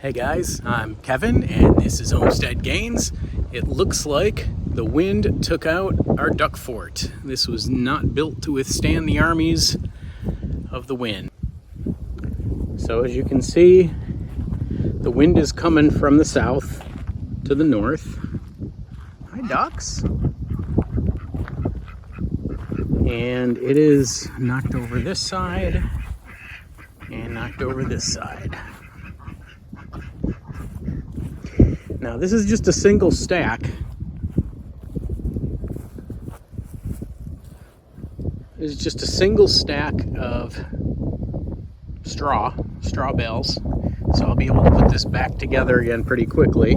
Hey guys, I'm Kevin and this is Homestead Gains. It looks like the wind took out our duck fort. This was not built to withstand the armies of the wind. So as you can see, the wind is coming from the south to the north. Hi ducks. And it is knocked over this side and knocked over this side. Now this is just a single stack. This is just a single stack of straw bales. So I'll be able to put this back together again pretty quickly.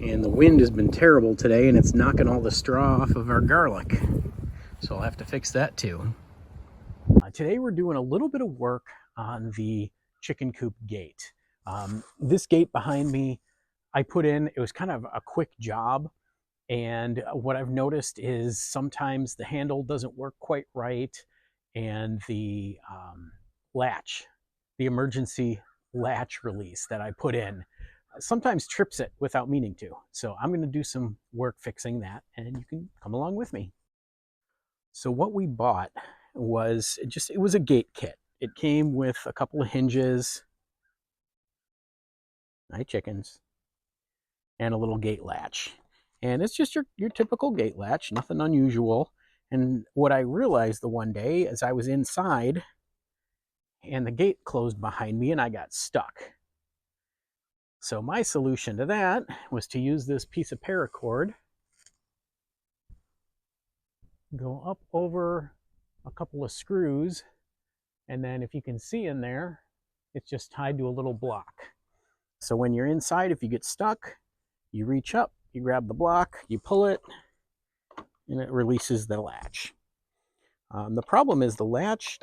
And the wind has been terrible today and it's knocking all the straw off of our garlic. So I'll have to fix that too. Today we're doing a little bit of work on the chicken coop gate. This gate behind me, I put in, it was kind of a quick job. And what I've noticed is sometimes the handle doesn't work quite right. And the latch, the emergency latch release that I put in, sometimes trips it without meaning to. So I'm going to do some work fixing that and you can come along with me. So what we bought was it was a gate kit. It came with a couple of hinges, hi chickens, and a little gate latch. And it's just your typical gate latch, nothing unusual. And what I realized the one day as I was inside and the gate closed behind me and I got stuck. So my solution to that was to use this piece of paracord, go up over a couple of screws, and then if you can see in there, it's just tied to a little block. So when you're inside, if you get stuck, you reach up, you grab the block, you pull it, and it releases the latch. The problem is the latch,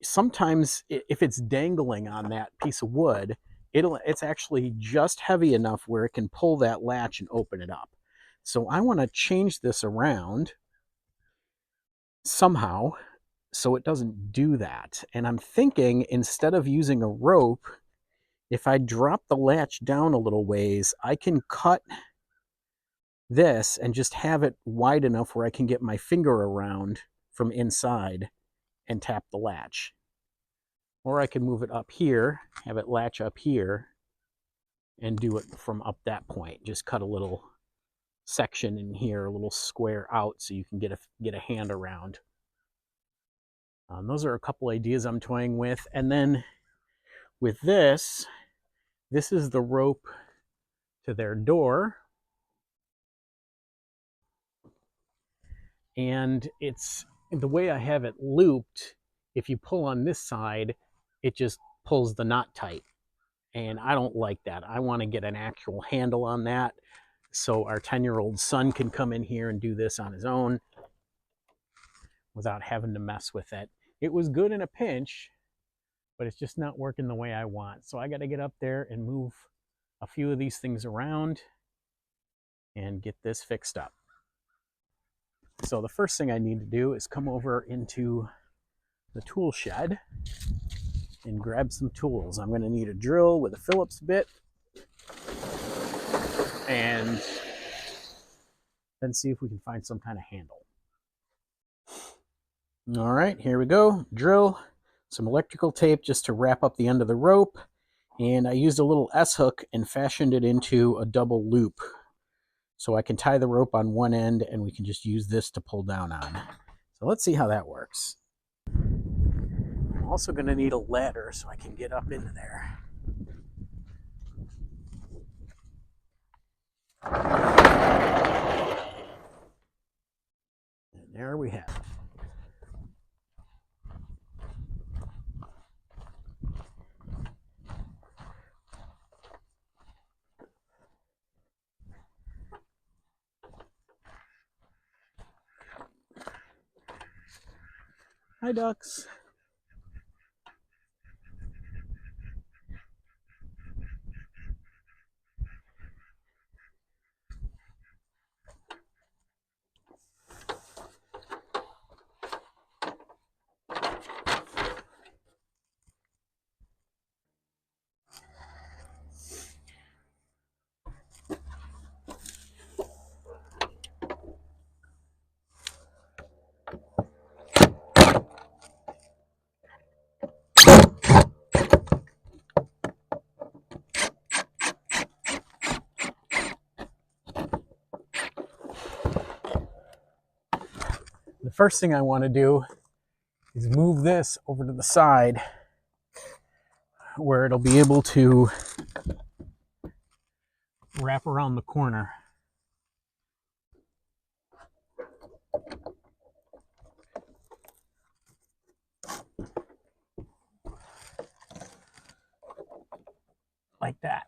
sometimes if it's dangling on that piece of wood, it's actually just heavy enough where it can pull that latch and open it up. So I want to change this around somehow so it doesn't do that. And I'm thinking instead of using a rope, if I drop the latch down a little ways, I can cut this and just have it wide enough where I can get my finger around from inside and tap the latch. Or I can move it up here, have it latch up here, and do it from up that point. Just cut a little section in here, a little square out so you can get a hand around. Those are a couple ideas I'm toying with. And then with this is the rope to their door. And it's the way I have it looped, if you pull on this side, it just pulls the knot tight. And I don't like that. I want to get an actual handle on that so our 10-year-old son can come in here and do this on his own without having to mess with it. It was good in a pinch, but it's just not working the way I want. So I got to get up there and move a few of these things around and get this fixed up. So the first thing I need to do is come over into the tool shed and grab some tools. I'm going to need a drill with a Phillips bit and then see if we can find some kind of handle. All right, here we go. Drill, some electrical tape just to wrap up the end of the rope, and I used a little S-hook and fashioned it into a double loop. So I can tie the rope on one end and we can just use this to pull down on. So let's see how that works. I'm also going to need a ladder so I can get up into there. And there we have it. Hi ducks. first thing I want to do is move this over to the side where it'll be able to wrap around the corner. Like that.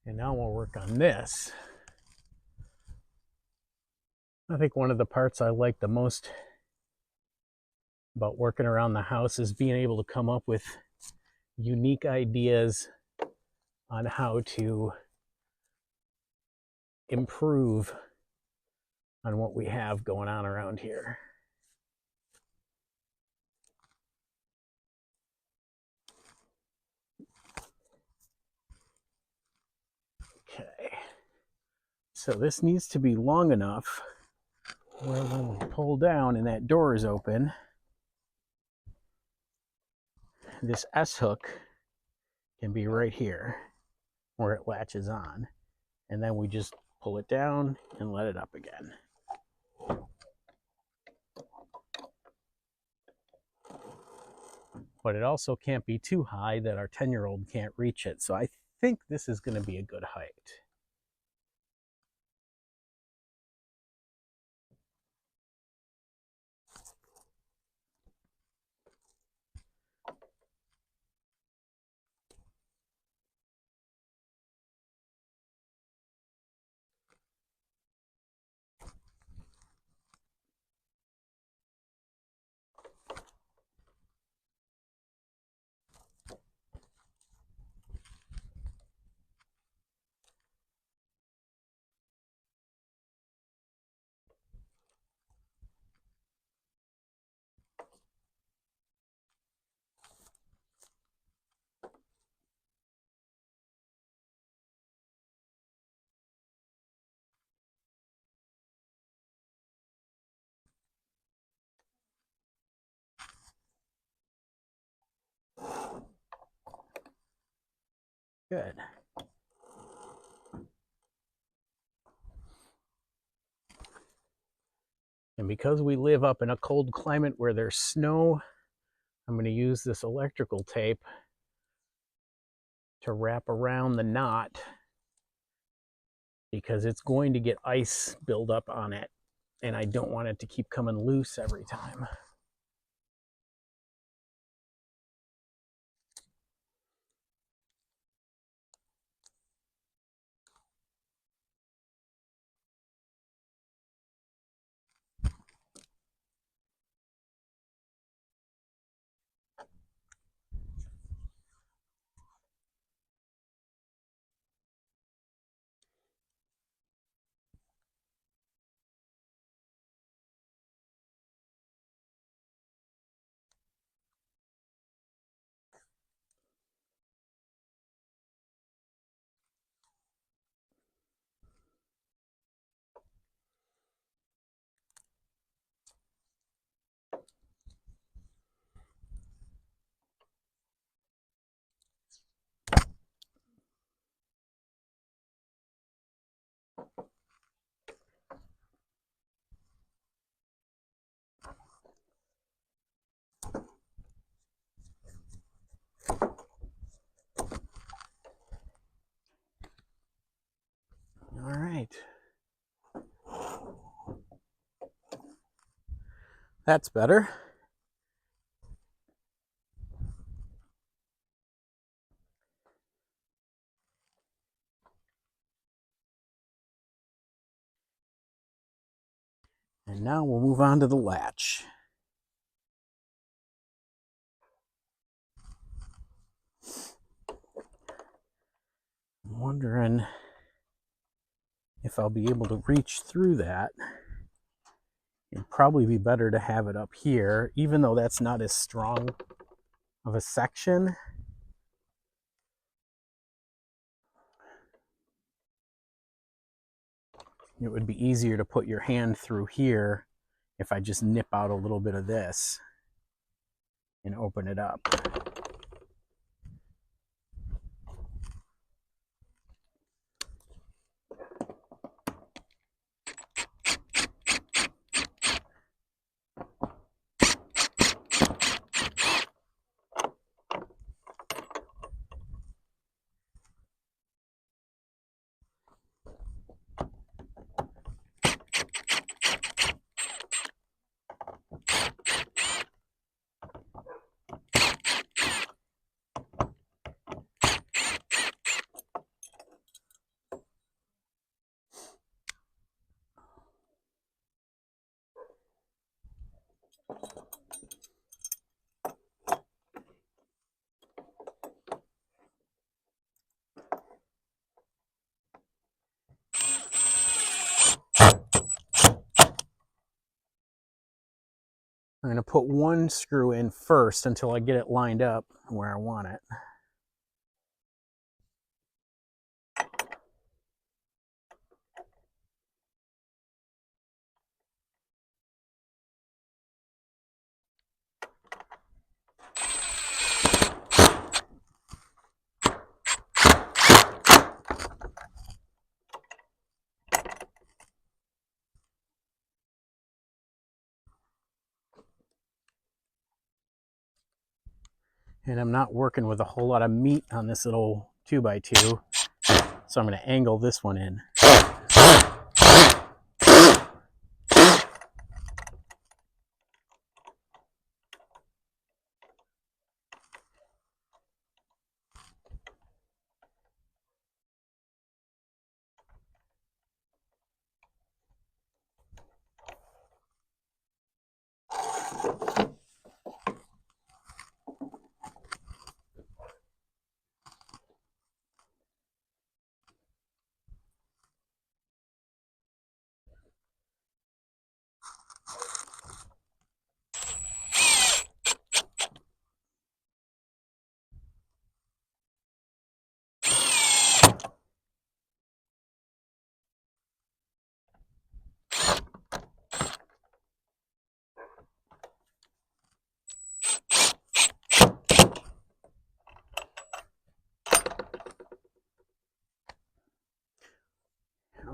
And now we'll work on this. I think one of the parts I like the most about working around the house is being able to come up with unique ideas on how to improve on what we have going on around here. Okay, so this needs to be long enough where when we pull down and that door is open, this S hook can be right here where it latches on, and then we just pull it down and let it up again. But it also can't be too high that our 10-year-old can't reach it. So I think this is going to be a good height. Good. And because we live up in a cold climate where there's snow, I'm going to use this electrical tape to wrap around the knot because it's going to get ice build up on it, and I don't want it to keep coming loose every time. That's better. And now we'll move on to the latch. I'm wondering if I'll be able to reach through that. It'd probably be better to have it up here, even though that's not as strong of a section. It would be easier to put your hand through here if I just nip out a little bit of this and open it up. I'm going to put one screw in first until I get it lined up where I want it. And I'm not working with a whole lot of meat on this little 2x2, so I'm going to angle this one in.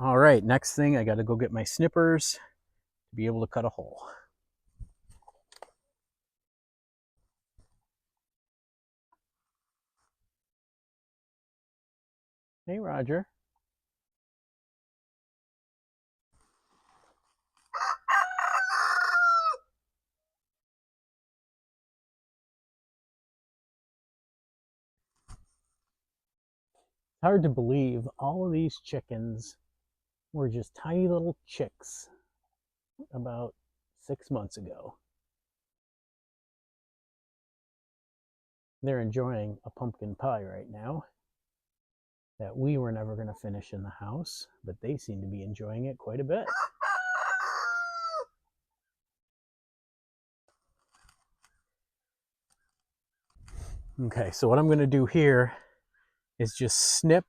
All right, next thing, I got to go get my snippers to be able to cut a hole. Hey, Roger. Hard to believe all of these chickens were just tiny little chicks about 6 months ago. They're enjoying a pumpkin pie right now that we were never going to finish in the house, but they seem to be enjoying it quite a bit. Okay, so what I'm going to do here is just snip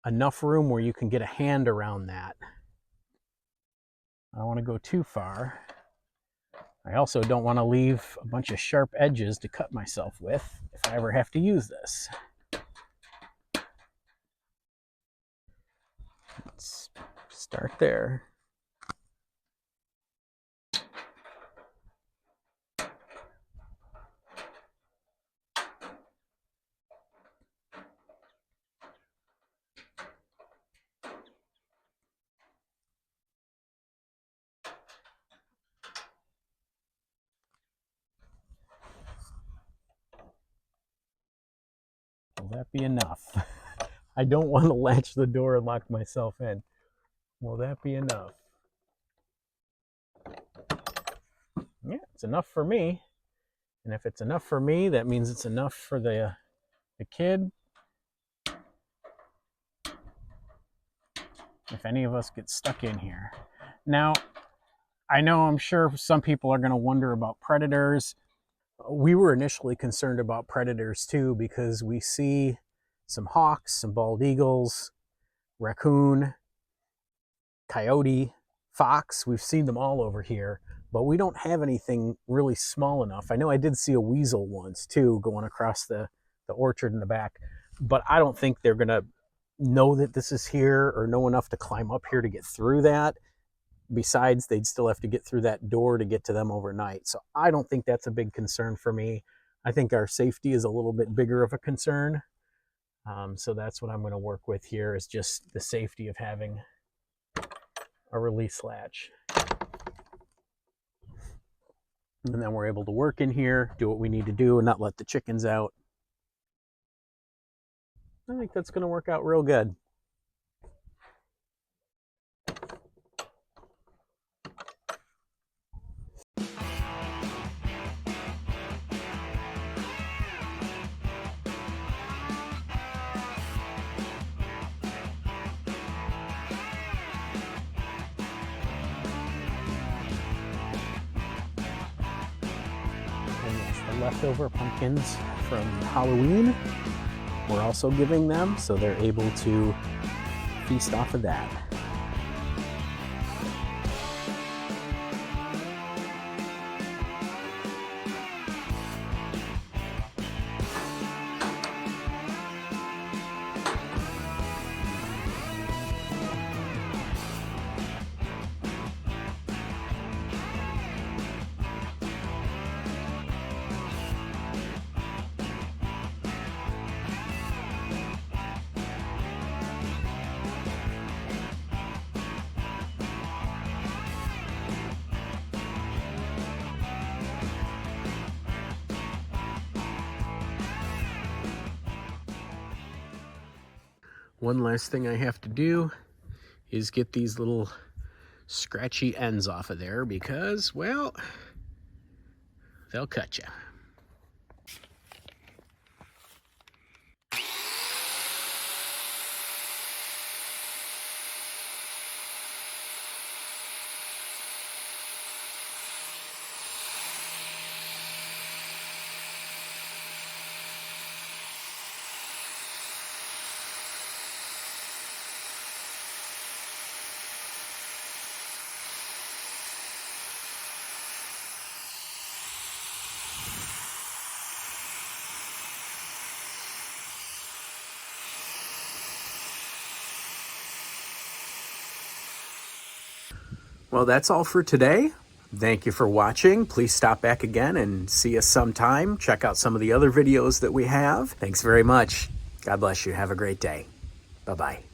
enough room where you can get a hand around that. I don't want to go too far. I also don't want to leave a bunch of sharp edges to cut myself with if I ever have to use this. Let's start there. that be enough? I don't want to latch the door and lock myself in. Will that be enough? Yeah, it's enough for me. And if it's enough for me, that means it's enough for the kid. If any of us get stuck in here. Now, I know I'm sure some people are going to wonder about predators. We were initially concerned about predators too because we see some hawks, some bald eagles, raccoon, coyote, fox. We've seen them all over here, but we don't have anything really small enough. I know I did see a weasel once too going across the orchard in the back, but I don't think they're going to know that this is here or know enough to climb up here to get through that. Besides, they'd still have to get through that door to get to them overnight. So I don't think that's a big concern for me. I think our safety is a little bit bigger of a concern. So that's what I'm going to work with here, is just the safety of having a release latch. And then we're able to work in here, do what we need to do, and not let the chickens out. I think that's going to work out real good. And yes, the leftover pumpkins from Halloween, we're also giving them, so they're able to feast off of that. One last thing I have to do is get these little scratchy ends off of there because, well, they'll cut you. Well, that's all for today. Thank you for watching. Please stop back again and see us sometime. Check out some of the other videos that we have. Thanks very much. God bless you. Have a great day. Bye-bye.